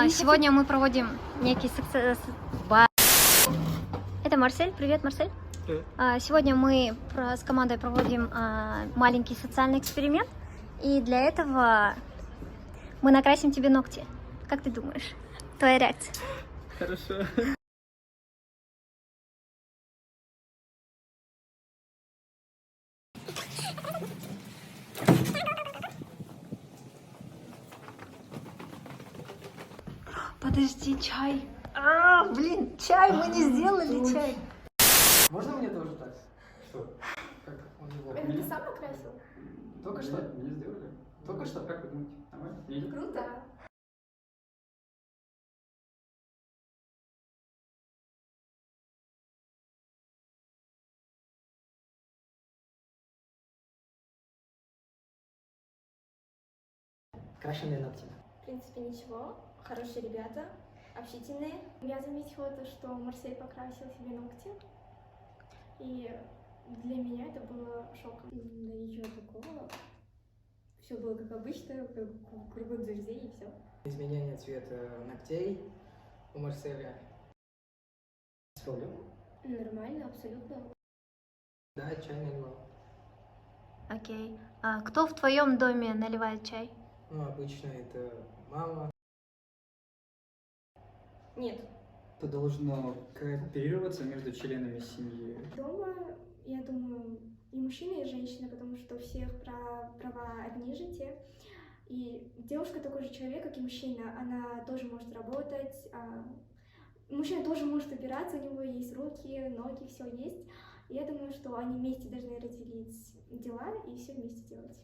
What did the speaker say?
Сегодня мы проводим некий Это Марсель. Привет, Марсель. Привет. Сегодня мы с командой проводим маленький социальный эксперимент. И для этого мы накрасим тебе ногти. Как ты думаешь? Твоя реакция? Хорошо. Подожди, чай. Блин, чай, мы не сделали чай. Можно мне тоже так? Что? Как он его? Это ты сам накрасил? Только что? Не сделали. Только что? Как вы думаете? Нормально? Видите? Круто. Крашеные ногти. В принципе, ничего. Хорошие ребята, общительные. Я заметила то, что Марсель покрасил себе ногти. И для меня это было шоком. Да ничего такого. Все было как обычно, как кругом друзей и все. Изменение цвета ногтей у Марселя. С проблемой? Нормально, абсолютно. Да, чай наливал. Окей. Кто в твоем доме наливает чай? Ну, обычно это мама. Нет. Это должно кооперироваться между членами семьи. Дома, я думаю, и мужчина, и женщина, потому что у всех права одни же те. И девушка такой же человек, как и мужчина. Она тоже может работать. Мужчина тоже может убираться, у него есть руки, ноги, все есть. И я думаю, что они вместе должны разделить дела и все вместе делать.